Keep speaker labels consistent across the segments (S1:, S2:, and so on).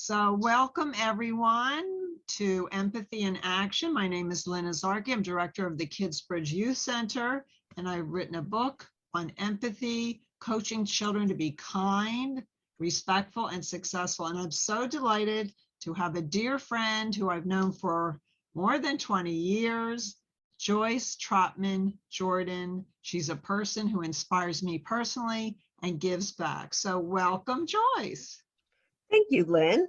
S1: So welcome everyone to Empathy in Action. My name is Lynn Azarki. I'm director of the Kidsbridge Youth Center, and I've written a book on empathy, coaching children to be kind, respectful, and successful. And I'm so delighted to have a dear friend who I've known for more than 20 years, Joyce Trotman Jordan. She's a person who inspires me personally and gives back. So welcome, Joyce.
S2: Thank you, Lynn.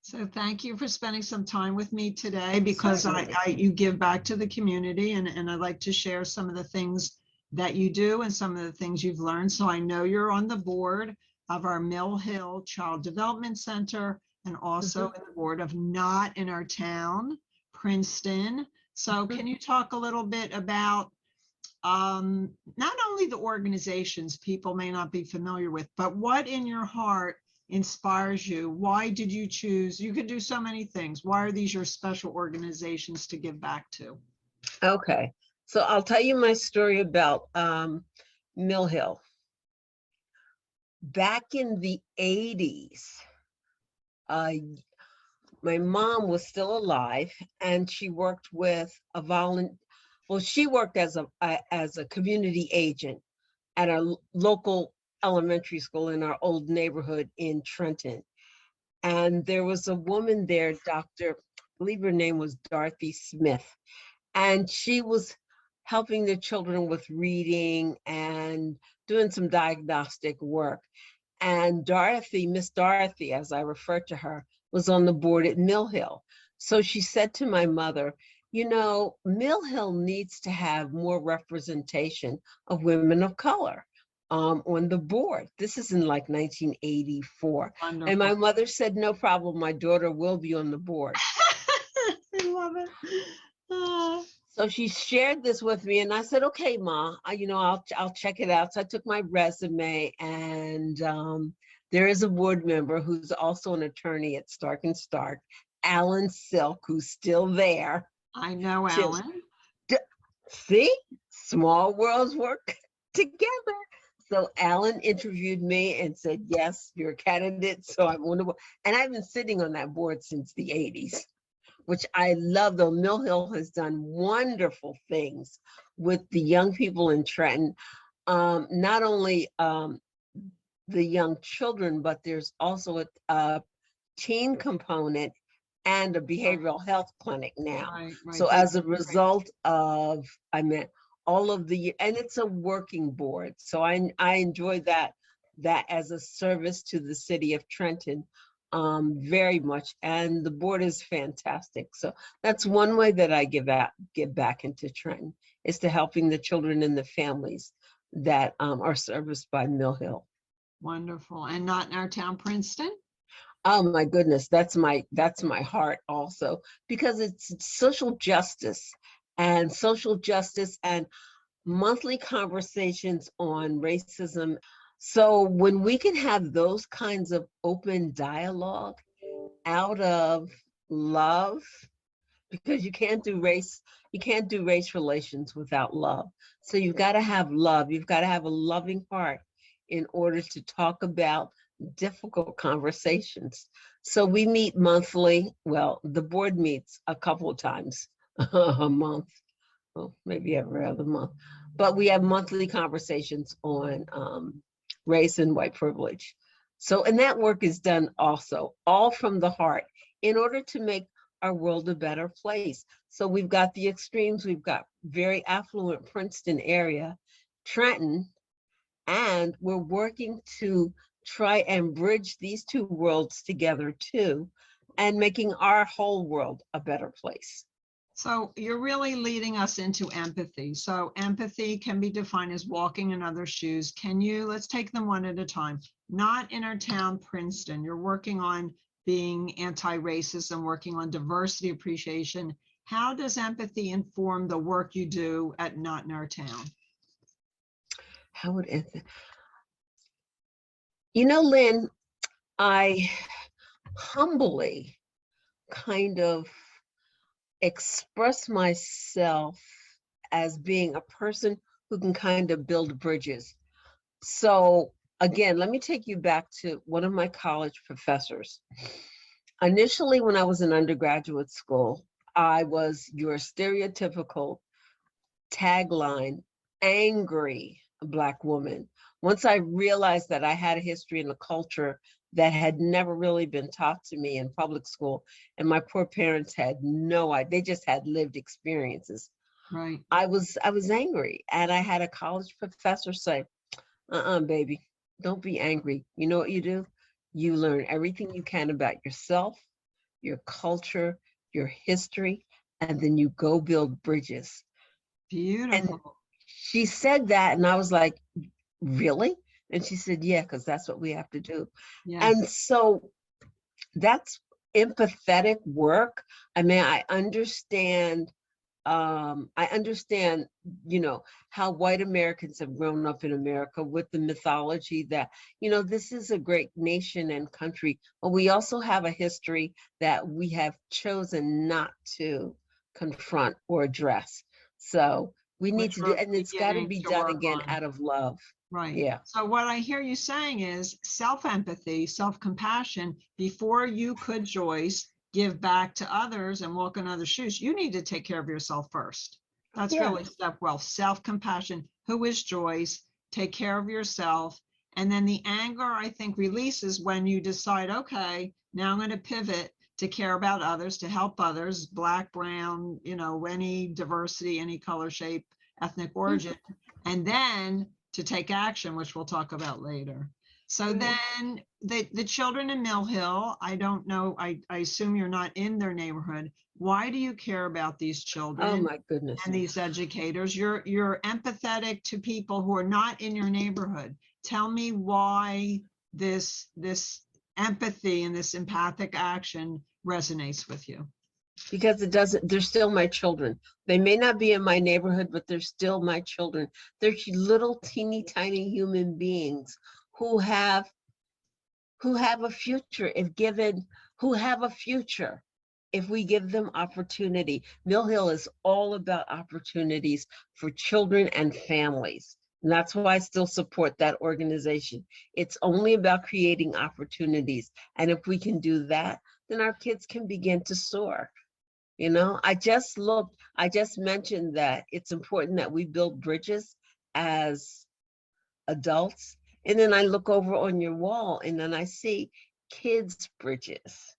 S1: So thank you for spending some time with me today, because you give back to the community, and I'd like to share some of the things that you do and some of the things you've learned. So I know you're on the board of our Mill Hill Child Development Center and also in the board of Not in Our Town, Princeton. So can you talk a little bit about not only the organizations people may not be familiar with, but what in your heart inspires you? Why did you choose? You could do so many things. Why are these your special organizations to give back to?
S2: Okay, so I'll tell you my story about Mill Hill. Back in the 80s, my mom was still alive, and she worked with a she worked as a community agent at a local elementary school in our old neighborhood in Trenton. And there was a woman there, I believe her name was Dorothy Smith, and she was helping the children with reading and doing some diagnostic work. And Miss Dorothy, as I refer to her, was on the board at Mill Hill. So she said to my mother, you know, Mill Hill needs to have more representation of women of color on the board. This is in like 1984. Wonderful. And my mother said, no problem, my daughter will be on the board.
S1: I love it.
S2: So she shared this with me, and I said, okay, Ma, I'll check it out. So I took my resume, and there is a board member who's also an attorney at Stark & Stark, Alan Silk, who's still there.
S1: I know Alan.
S2: See, small worlds work together. So Alan interviewed me and said, yes, you're a candidate. So I want to, and I've been sitting on that board since the 80s, which I love, though. Mill Hill has done wonderful things with the young people in Trenton. Not only the young children, but there's also a teen component and a behavioral health clinic now. Right. So as a result of, all of the, and it's a working board. So I enjoy that as a service to the city of Trenton very much. And the board is fantastic. So that's one way that I give back into Trenton, is to helping the children and the families that are serviced by Mill Hill.
S1: Wonderful. And Not in Our Town, Princeton?
S2: Oh my goodness, that's my heart also, because it's social justice and monthly conversations on racism. So when we can have those kinds of open dialogue out of love, because you can't do race relations without love. So you've got to have love. You've got to have a loving heart in order to talk about difficult conversations. So we meet monthly. Well, the board meets a couple of times a month, well, maybe every other month, but we have monthly conversations on race and white privilege. So, and that work is done also, all from the heart, in order to make our world a better place. So we've got the extremes. We've got very affluent Princeton area, Trenton, and we're working to try and bridge these two worlds together too, and making our whole world a better place.
S1: So you're really leading us into empathy. So empathy can be defined as walking in other shoes. Let's take them one at a time. Not in Our Town, Princeton. You're working on being anti-racist, working on diversity appreciation. How does empathy inform the work you do at Not in Our Town?
S2: How would empathy? You know, Lynn, I humbly kind of express myself as being a person who can kind of build bridges. So again, let me take you back to one of my college professors. Initially, when I was in undergraduate school, I was your stereotypical tagline, angry Black woman. Once I realized that I had a history and a culture that had never really been taught to me in public school, and my poor parents had no idea, they just had lived experiences.
S1: Right.
S2: I was angry, and I had a college professor say, baby, don't be angry. You know what you do? You learn everything you can about yourself, your culture, your history, and then you go build bridges. And
S1: Beautiful.
S2: she said that, and I was like, really? And she said, yeah, because that's what we have to do. And
S1: Yes.
S2: so that's empathetic work. I mean, I understand, how white Americans have grown up in America with the mythology that, this is a great nation and country, but we also have a history that we have chosen not to confront or address. So we need
S1: Which
S2: to do,
S1: we're
S2: and it's got to
S1: beginning
S2: be
S1: to
S2: done
S1: work
S2: again
S1: on.
S2: out of love.
S1: Right.
S2: Yeah.
S1: So what I hear you saying is self-empathy, self-compassion. Before you could, Joyce, give back to others and walk in other shoes, you need to take care of yourself first. That's
S2: Yeah.
S1: really self-compassion. Who is Joyce? Take care of yourself. And then the anger, I think, releases when you decide, okay, now I'm going to pivot to care about others, to help others, Black, brown, any diversity, any color, shape, ethnic origin. And then to take action, which we'll talk about later. So then the children in Mill Hill, I don't know, I assume you're not in their neighborhood. Why do you care about these
S2: Oh
S1: children
S2: my goodness.
S1: and these educators? You're empathetic to people who are not in your neighborhood. Tell me why this empathy and this empathic action resonates with you.
S2: Because they're still my children. They may not be in my neighborhood, but they're still my children. They're little teeny tiny human beings who have a future who have a future if we give them opportunity. Mill Hill is all about opportunities for children and families. And that's why I still support that organization. It's only about creating opportunities. And if we can do that, then our kids can begin to soar. I just mentioned that it's important that we build bridges as adults. And then I look over on your wall and then I see kids' bridges. So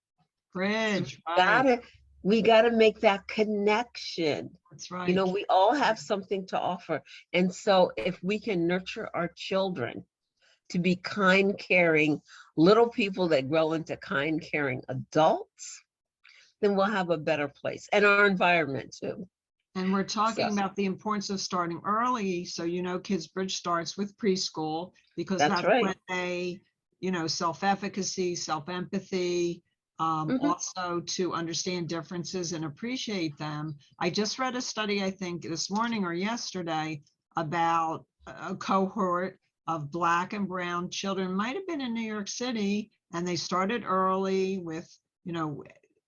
S1: Bridge, right.
S2: we gotta make that connection.
S1: That's right.
S2: We all have something to offer. And so if we can nurture our children to be kind, caring little people that grow into kind, caring adults, then we'll have a better place and our environment too.
S1: And we're
S2: So
S1: talking about the importance of starting early. So, Kids Bridge starts with preschool because
S2: that's
S1: that's when
S2: right.
S1: they, self-efficacy, self-empathy,
S2: Mhm.
S1: also to understand differences and appreciate them. I just read a study, I think this morning or yesterday, about a cohort of Black and brown children, might have been in New York City, and they started early with,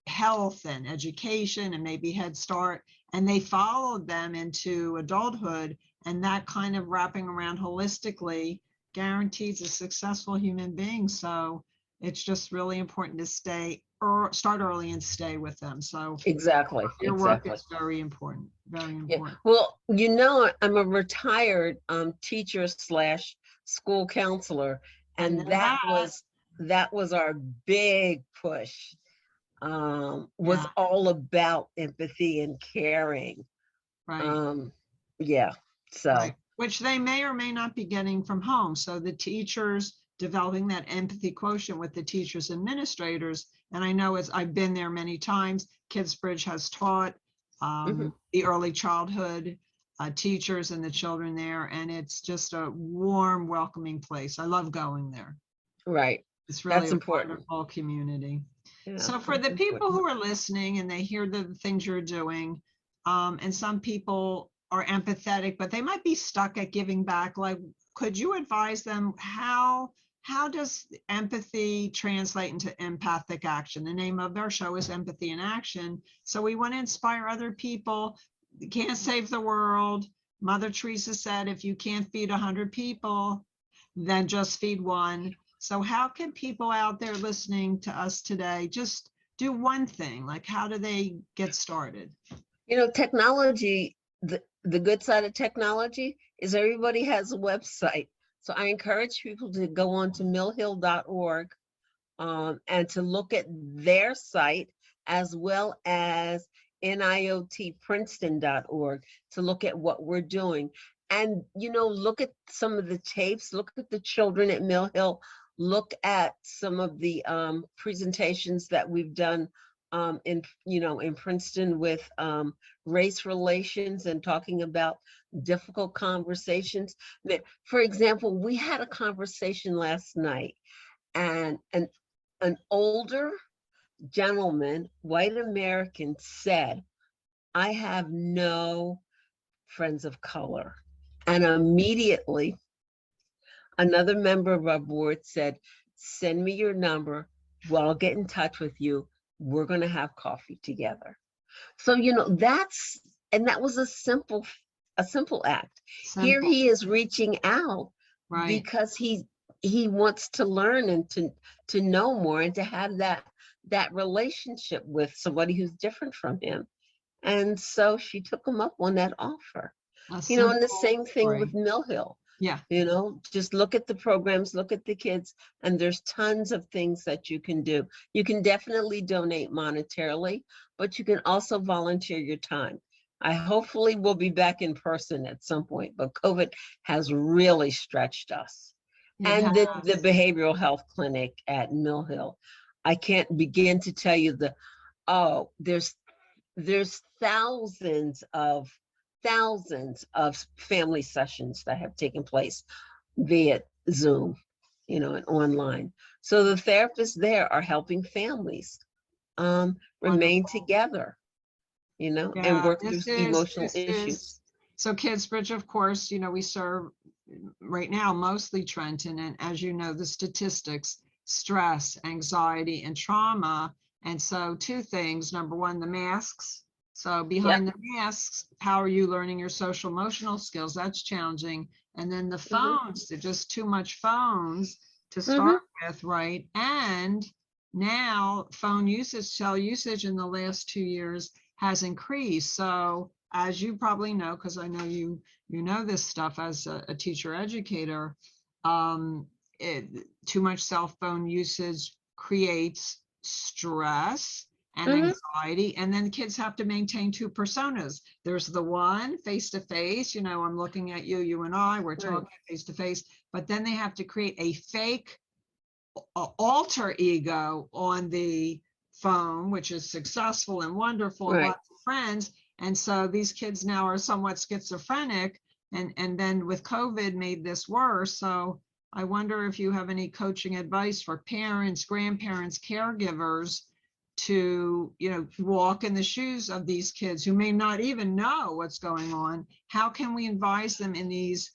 S1: health and education and maybe Head Start, and they followed them into adulthood, and that kind of wrapping around holistically guarantees a successful human being. So it's just really important to start early and stay with them. So
S2: Exactly.
S1: your work
S2: Exactly.
S1: is very important, very
S2: Yeah.
S1: important.
S2: Well, I'm a retired teacher slash school counselor,
S1: I
S2: and
S1: know that.
S2: that was our big push. Was
S1: Yeah,
S2: all about empathy and caring.
S1: right.
S2: Um, yeah.
S1: Right,
S2: So
S1: which they may or may not be getting from home. So the teachers developing that empathy quotient with the teachers administrators. And I know, as I've been there many times, Kidsbridge has taught
S2: mhm,
S1: the early childhood teachers and the children there. And it's just a warm, welcoming place. I love going there.
S2: right.
S1: It's really
S2: That's
S1: a
S2: important.
S1: wonderful community.
S2: Yeah,
S1: So for
S2: that's
S1: the people
S2: important.
S1: who are listening and they hear the things you're doing, and some people are empathetic, but they might be stuck at giving back. Like, could you advise them how does empathy translate into empathic action? The name of our show is Empathy in Action. So we want to inspire other people. You can't save the world. Mother Teresa said, if you can't feed 100 people, then just feed one. So how can people out there listening to us today just do one thing? Like, how do they get started?
S2: Technology, the good side of technology is everybody has a website. So I encourage people to go on to millhill.org and to look at their site, as well as niotprinceton.org, to look at what we're doing. And, look at some of the tapes, look at the children at Mill Hill, look at some of the presentations that we've done in Princeton with race relations and talking about difficult conversations. For example, we had a conversation last night, and an older gentleman, white American, said, "I have no friends of color." And immediately another member of our board said, "Send me your number. Well, I'll get in touch with you. We're going to have coffee together." So, that was a simple act. Here
S1: Simple,
S2: he is reaching out
S1: right?
S2: because he wants to learn and to know more and to have that relationship with somebody who's different from him. And so she took him up on that offer.
S1: A
S2: And the
S1: simple
S2: same thing with
S1: story.
S2: Mill Hill.
S1: Yeah,
S2: Just look at the programs, look at the kids, and there's tons of things that you can do. You can definitely donate monetarily, but you can also volunteer your time. I hopefully will be back in person at some point, but COVID has really stretched us.
S1: it
S2: And the
S1: has.
S2: behavioral health clinic at Mill Hill, I can't begin to tell you there's thousands of family sessions that have taken place via Zoom, and online. So the therapists there are helping families remain
S1: Wonderful.
S2: together, and
S1: Yeah,
S2: work through emotional
S1: this
S2: issues.
S1: is, so Kidsbridge, of course, we serve right now mostly Trenton, and as you know, the statistics, stress, anxiety, and trauma. And so two things. Number one, the masks. So
S2: Yep.
S1: behind the masks, how are you learning your social emotional skills? That's challenging. And then the
S2: Hmm.
S1: phones, they're just too much phones to start
S2: Hmm.
S1: with, right? And now phone usage, cell usage in the last 2 years has increased. So as you probably know, because I know you know this stuff as a teacher educator, um, too much cell phone usage creates stress and
S2: Hmm.
S1: anxiety, and then kids have to maintain two personas. There's the one face to face, I'm looking at you, you and I, we're
S2: Right.
S1: talking face to face, but then they have to create a fake alter ego on the phone, which is successful and wonderful and
S2: Right.
S1: lots of friends. And so these kids now are somewhat schizophrenic, and then with COVID made this worse. So I wonder if you have any coaching advice for parents, grandparents, caregivers to, walk in the shoes of these kids who may not even know what's going on. How can we advise them in these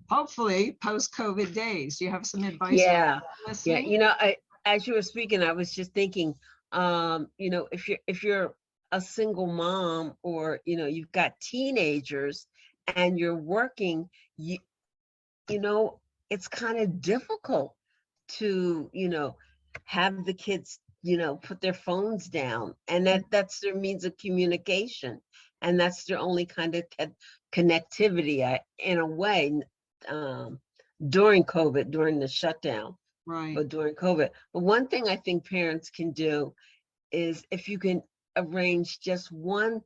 S1: hopefully post-COVID days? Do you have some advice for
S2: Yeah. Yeah.
S1: listening?
S2: As you were speaking, I was just thinking, if you're a single mom, or you've got teenagers and you're working, you know, it's kind of difficult to, have the kids, put their phones down, and that's their means of communication, and that's their only kind of connectivity, in a way, um, during COVID, during the shutdown,
S1: Right,
S2: but during COVID. But one thing I think parents can do is, if you can arrange just one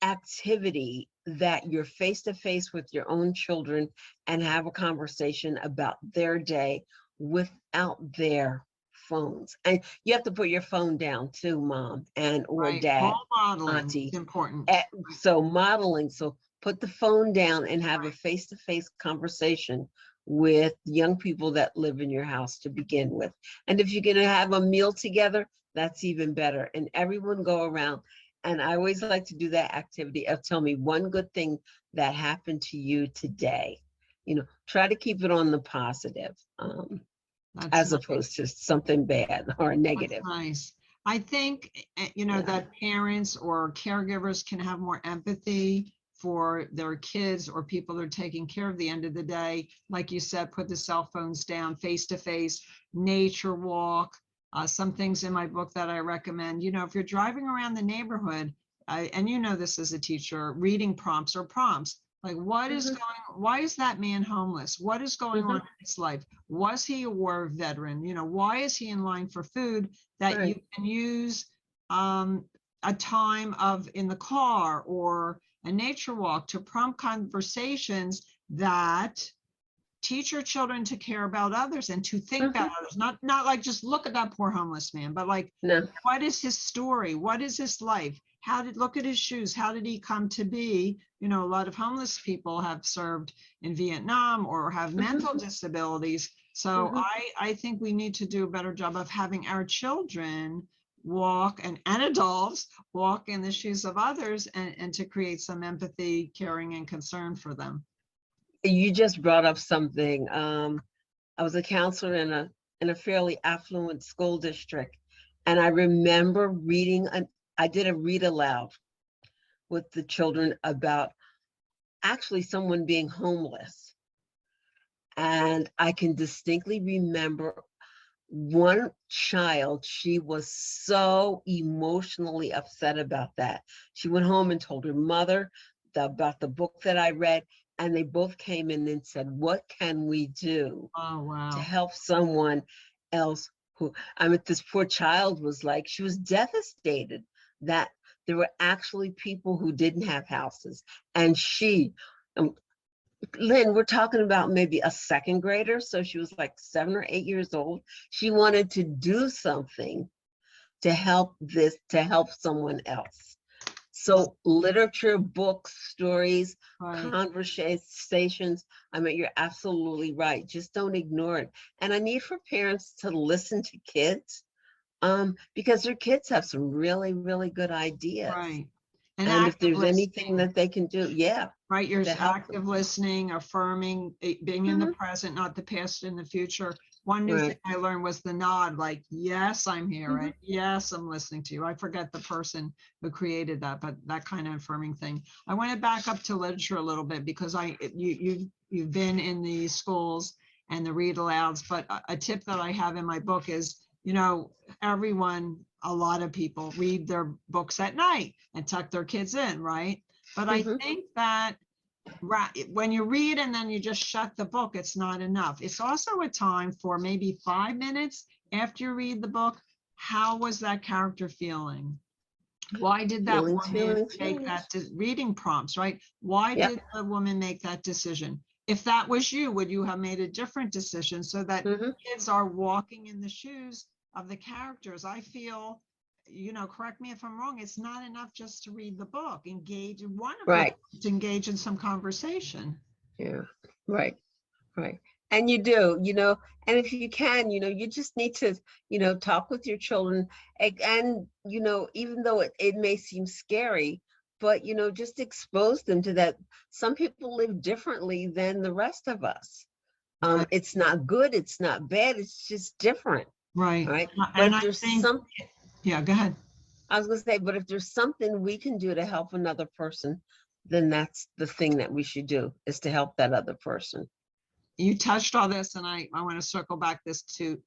S2: activity that you're face to face with your own children, and have a conversation about their day without their phones. And you have to put your phone down too, mom and or
S1: right. Role
S2: dad,
S1: modeling is
S2: auntie.
S1: important.
S2: So modeling, so put the phone down and have a
S1: Right.
S2: face-to-face conversation with young people that live in your house to begin with. And if you're going to have a meal together, that's even better. And everyone go around. And I always like to do that activity of, tell me one good thing that happened to you today. Try to keep it on the positive,
S1: That's
S2: as
S1: nice.
S2: opposed to something bad or
S1: That's
S2: negative.
S1: nice. I think,
S2: Yeah.
S1: that parents or caregivers can have more empathy for their kids or people they're taking care of. The end of the day, like you said, put the cell phones down, face to face, nature walk, Some things in my book that I recommend, if you're driving around the neighborhood, and this as a teacher, reading prompts or prompts, like why is that man homeless? What is going on in his life? Was he a war veteran? Why is he in line for food? That you can use a time in the car or a nature walk to prompt conversations that teach your children to care about others and to think about others, not like just look at that poor homeless man, but like, what is his story? What is his life? Look at his shoes. How did he come to be? A lot of homeless people have served in Vietnam or have mental disabilities. So I think we need to do a better job of having our children walk and adults walk in the shoes of others and to create some empathy, caring, and concern for them.
S2: You just brought up something. I was a counselor in a fairly affluent school district, and I remember I did a read aloud with the children about actually someone being homeless. And I can distinctly remember one child, she was so emotionally upset about that. She went home and told her mother about the book that I read, and they both came in and said, what can we do to help someone else this poor child was like, she was devastated that there were actually people who didn't have houses. And Lynn, we're talking about maybe a second grader. So she was like 7 or 8 years old. She wanted to do something to help someone else. So literature, books, stories, conversations. You're absolutely right. Just don't ignore it. And I need for parents to listen to kids because their kids have some really, really good ideas.
S1: Right.
S2: And if there's anything that they can do,
S1: right, you're active listening, affirming, being in the present, not the past and the future. One new thing I learned was the nod, like, yes, I'm here, right? Yes, I'm listening to you. I forget the person who created that, but that kind of affirming thing. I want to back up to literature a little bit because you've been in the schools and the read alouds, but a tip that I have in my book is, a lot of people read their books at night and tuck their kids in, right? But I think that when you read and then you just shut the book, it's not enough. It's also a time for maybe 5 minutes after you read the book. How was that character feeling? Why did that woman make that reading prompts, right? Why did the woman make that decision? If that was you, would you have made a different decision so that kids are walking in the shoes of the characters? I feel, correct me if I'm wrong, it's not enough just to read the book. Engage in one of them, to engage in some conversation.
S2: Yeah, right. And you do, and if you can, you just need to, talk with your children and even though it may seem scary, but, just expose them to that. Some people live differently than the rest of us. It's not good. It's not bad. It's just different.
S1: Right.
S2: But
S1: and
S2: if there's something,
S1: yeah, go ahead.
S2: I was going to say, but if there's something we can do to help another person, then that's the thing that we should do, is to help that other person.
S1: You touched on this, and I want to circle back this too.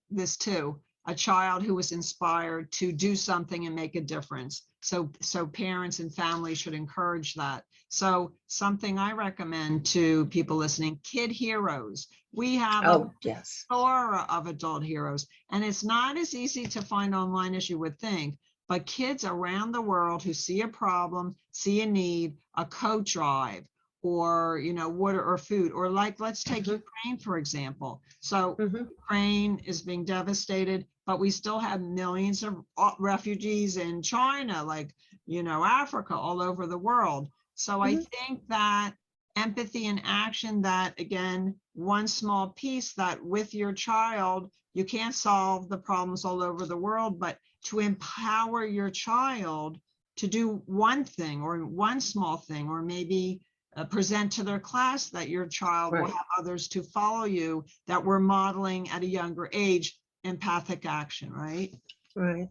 S1: A child who was inspired to do something and make a difference. So parents and families should encourage that. So something I recommend to people listening, kid heroes. We have a plethora of adult heroes, and it's not as easy to find online as you would think. But kids around the world who see a problem, see a need, a coat drive, or water or food, or like, let's take Ukraine, for example. So Ukraine is being devastated, but we still have millions of refugees in China, like, Africa, all over the world. So I think that empathy and action, that again, one small piece, that with your child, you can't solve the problems all over the world, but to empower your child to do one thing or one small thing, or maybe present to their class that your child will have others to follow you, that we're modeling at a younger age empathic action, right?
S2: Right.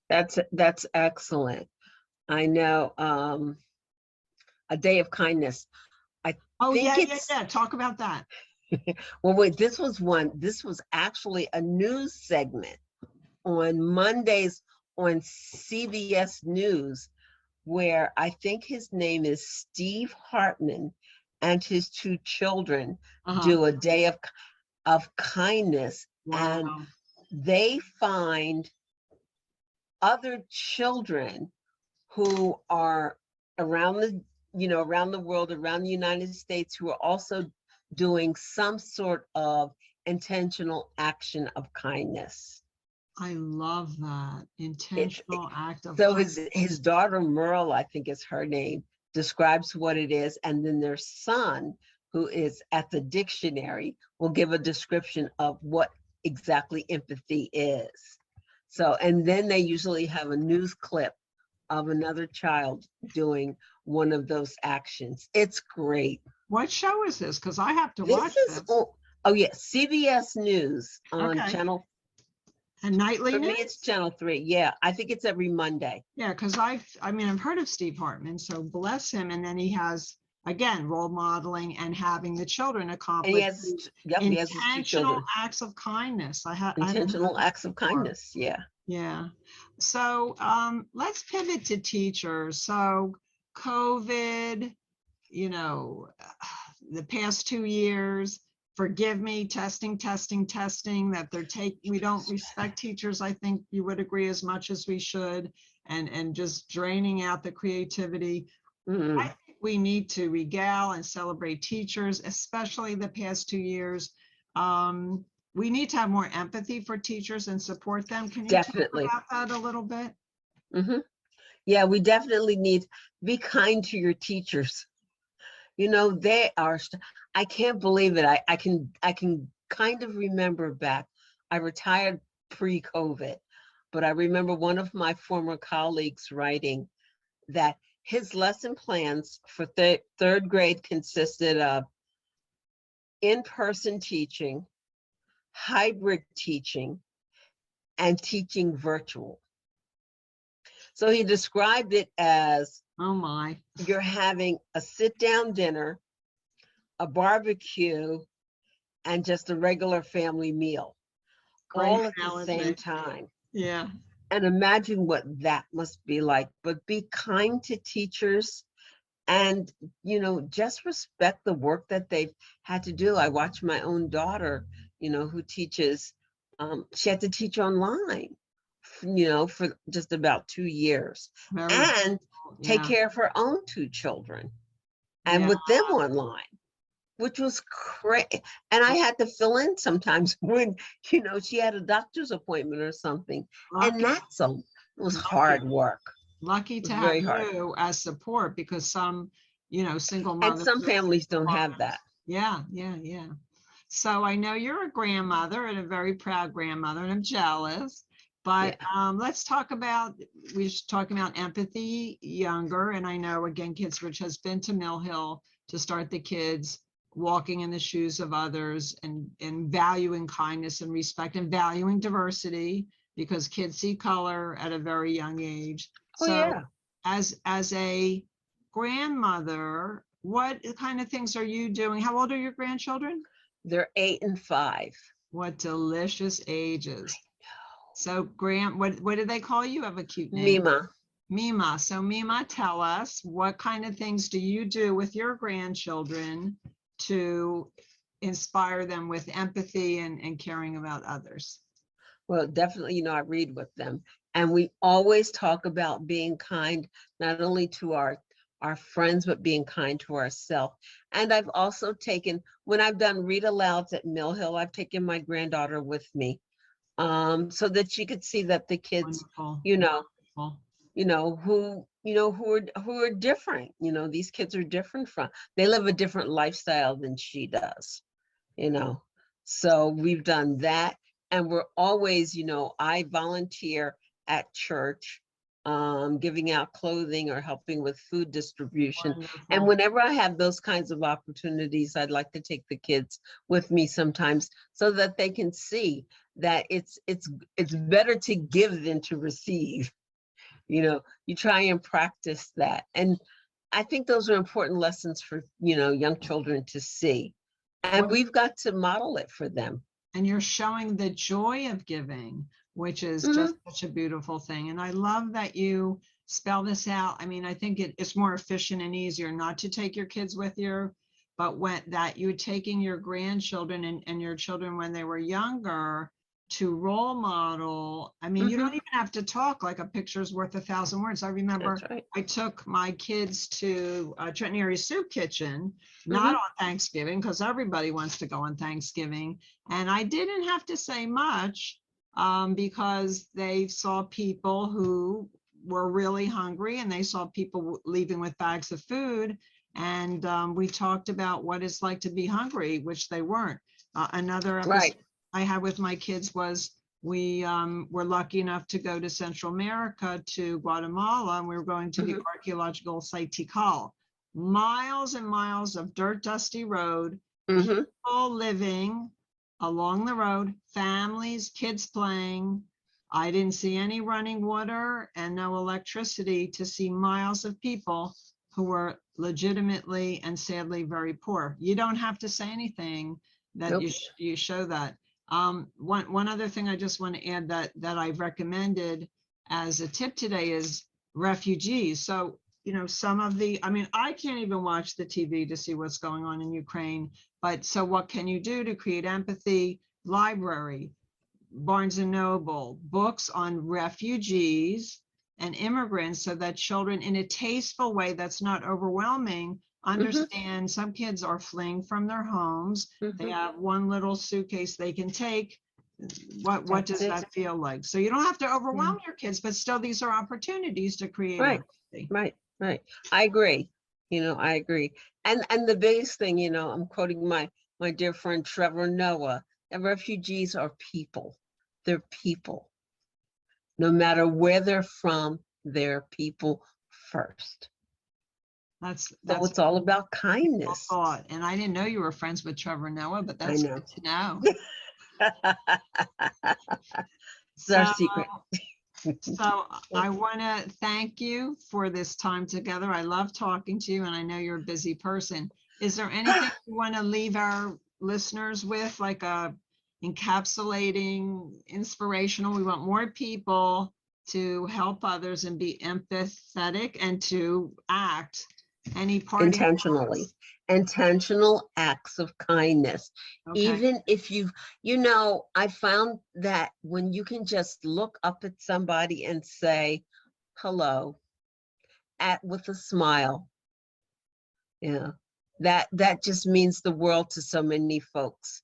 S2: That's excellent. I know. A day of kindness.
S1: Talk about that.
S2: Well, wait, this was actually a news segment on Mondays on CBS News, where I think his name is Steve Hartman and his two children do a day of kindness, and
S1: Wow.
S2: they find other children who are around the, around the world, around the United States, who are also doing some sort of intentional action of kindness.
S1: I love that. Intentional act of
S2: So
S1: kindness.
S2: his daughter Merle, I think is her name, describes what it is, and then their son, who is at the dictionary, will give a description of what exactly empathy is. So, and then they usually have a news clip of another child doing one of those actions. It's great.
S1: What show is this? Because I have to
S2: This
S1: watch
S2: is,
S1: this.
S2: oh yeah, CBS News on
S1: Okay.
S2: channel,
S1: And nightly
S2: for me,
S1: news?
S2: it's channel 3. Yeah, I think it's every Monday.
S1: Yeah, because I've heard of Steve Hartman, so bless him. And then he has, again, role modeling and having the children
S2: And
S1: accomplish
S2: he has his 2
S1: intentional
S2: children.
S1: acts of kindness. I haven't heard
S2: Intentional
S1: that
S2: acts of
S1: before.
S2: kindness. Yeah.
S1: Yeah. So let's pivot to teachers. So COVID, the past 2 years, forgive me, testing, that we don't respect teachers. I think you would agree, as much as we should, and just draining out the creativity. I think we need to regale and celebrate teachers, especially the past 2 years. We need to have more empathy for teachers and support them. Can you
S2: Definitely.
S1: talk about that a little bit?
S2: Yeah, we definitely need, be kind to your teachers. They are, I can't believe it. I can kind of remember back. I retired pre-COVID, but I remember one of my former colleagues writing that his lesson plans for third grade consisted of in-person teaching, hybrid teaching, and teaching virtual. So he described it as,
S1: Oh my.
S2: you're having a sit-down dinner, a barbecue, and just a regular family meal,
S1: Great
S2: all at the
S1: analogy.
S2: same time.
S1: Yeah.
S2: And imagine what that must be like. But be kind to teachers and, just respect the work that they've had to do. I watch my own daughter, who teaches, she had to teach online, for just about 2 years,
S1: Very
S2: and take
S1: yeah.
S2: care of her own 2 children, and
S1: Yeah.
S2: with them online, which was great. And I had to fill in sometimes when, she had a doctor's appointment or something. And
S1: Lucky,
S2: it was hard work.
S1: lucky
S2: It
S1: to
S2: was
S1: have
S2: very hard.
S1: you as support, because some, single
S2: And
S1: mothers.
S2: some families don't have that.
S1: Yeah, yeah, yeah. So I know you're a grandmother, and a very proud grandmother, and I'm jealous. But let's talk about, we should talk about empathy younger. And I know, again, Kidsbridge has been to Mill Hill to start the kids walking in the shoes of others, and valuing kindness and respect, and valuing diversity, because kids see color at a very young age.
S2: Oh,
S1: So
S2: yeah.
S1: as a grandmother, what kind of things are you doing? How old are your grandchildren?
S2: They're 8 and 5.
S1: What delicious ages. So what do they call you? You have a cute name.
S2: Mima.
S1: Mima. So Mima, tell us, what kind of things do you do with your grandchildren to inspire them with empathy and caring about others?
S2: Well, definitely, I read with them. And we always talk about being kind, not only to our friends, but being kind to ourselves. And I've also taken, when I've done read alouds at Mill Hill, I've taken my granddaughter with me, so that she could see that the kids,
S1: Wonderful. Wonderful.
S2: who are different. These kids are different they live a different lifestyle than she does, So we've done that. And we're always, I volunteer at church, giving out clothing or helping with food distribution.
S1: Wonderful.
S2: And whenever I have those kinds of opportunities, I'd like to take the kids with me sometimes, so that they can see that it's better to give than to receive. You try and practice that. And I think those are important lessons for, young children to see. And we've got to model it for them.
S1: And you're showing the joy of giving, which is
S2: Mhm.
S1: just such a beautiful thing. And I love that you spell this out. I mean, I think it's more efficient and easier not to take your kids with you, but when that you're taking your grandchildren and your children when they were younger to role model. I mean, you don't
S2: Mhm.
S1: even have to talk, like a picture's worth 1,000 words. I remember
S2: That's right.
S1: I took my kids to Trenton Area Soup Kitchen, not
S2: Mhm.
S1: on Thanksgiving, because everybody wants to go on Thanksgiving. And I didn't have to say much because they saw people who were really hungry and they saw people leaving with bags of food. And we talked about what it's like to be hungry, which they weren't. Another episode
S2: Right.
S1: I had with my kids was we were lucky enough to go to Central America, to Guatemala, and we were going to the
S2: Mhm.
S1: archaeological site Tikal. Miles and miles of dirt, dusty road,
S2: Mhm.
S1: people living along the road, families, kids playing. I didn't see any running water and no electricity to see miles of people who were legitimately and sadly very poor. You don't have to say anything that
S2: Nope.
S1: you show that. One other thing I just want to add that I've recommended as a tip today is refugees. So, some of I mean, I can't even watch the TV to see what's going on in Ukraine, but so what can you do to create empathy? Library, Barnes and Noble, books on refugees and immigrants so that children, in a tasteful way that's not overwhelming,
S2: Mhm.
S1: understand some kids are fleeing from their homes. They
S2: Mhm.
S1: have one little suitcase they can take. What
S2: That's
S1: does
S2: it.
S1: that feel like? So you don't have to
S2: Yeah.
S1: overwhelm your kids, but still these are opportunities to create
S2: Right.
S1: empathy.
S2: Right. Right. I agree. I agree. And the biggest thing, I'm quoting my dear friend Trevor Noah, that refugees are people. They're people. No matter where they're from, they're people first. So
S1: That's
S2: it's all about
S1: a
S2: kindness.
S1: thought. And I didn't know you were friends with Trevor Noah, but
S2: I
S1: that's
S2: know.
S1: good to know.
S2: It's our
S1: So
S2: secret.
S1: So I want to thank you for this time together. I love talking to you, and I know you're a busy person. Is there anything you want to leave our listeners with, like a encapsulating, inspirational? We want more people to help others and be empathetic and to act. Any parting
S2: Intentionally.
S1: thoughts?
S2: Intentional acts of kindness.
S1: Okay.
S2: Even if I found that when you can just look up at somebody and say hello with a smile, yeah, that just means the world to so many folks,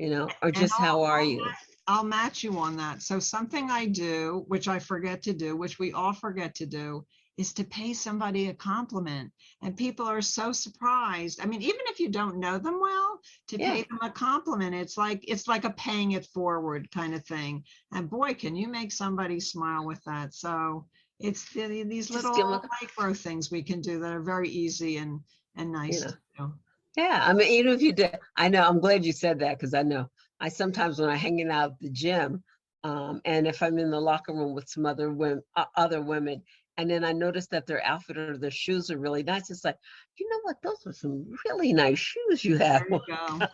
S2: or
S1: And
S2: just how are you?
S1: I'll match you on that. So something I do, which I forget to do, which we all forget to do, is to pay somebody a compliment. And people are so surprised. I mean, even if you don't know them well, to
S2: Yeah,
S1: pay them a compliment, it's like a paying it forward kind of thing. And boy, can you make somebody smile with that. So it's these
S2: just give
S1: little
S2: them
S1: micro things we can do that are very easy and
S2: you
S1: nice
S2: know.
S1: to do.
S2: Yeah, I mean, even if you did, I know, I'm glad you said that because I know I sometimes when I'm hanging out at the gym, and if I'm in the locker room with some other women, and then I notice that their outfit or their shoes are really nice, it's like, you know what, those are some really nice shoes you have.
S1: There you go.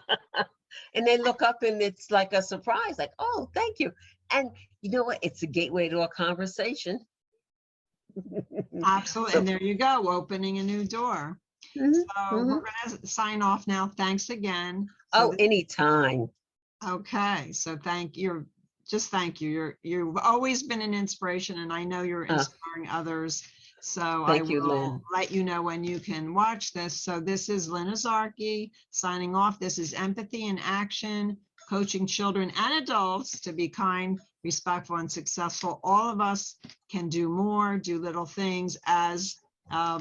S2: And they look up and it's like a surprise, like, oh, thank you. And you know what? It's a gateway to a conversation.
S1: Absolutely.
S2: So,
S1: And there you go, opening a new door.
S2: mhm,
S1: So we're
S2: mhm.
S1: going to sign off now. Thanks again.
S2: Oh, anytime.
S1: Okay. So thank you. You've always been an inspiration, and I know you're
S2: Uh,
S1: inspiring others. So I
S2: Thank you,
S1: will
S2: Lynn.
S1: let you know when you can watch this. So this is Lynn Azarki signing off. This is Empathy in Action, coaching children and adults to be kind, respectful, and successful. All of us can do more, do little things, as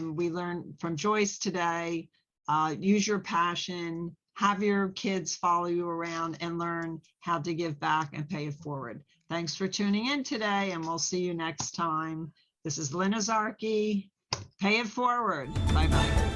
S1: we learned from Joyce today. Use your passion, have your kids follow you around, and learn how to give back and pay it forward. Thanks for tuning in today, and we'll see you next time. This is Lynn Azarki. Pay it forward. Bye-bye.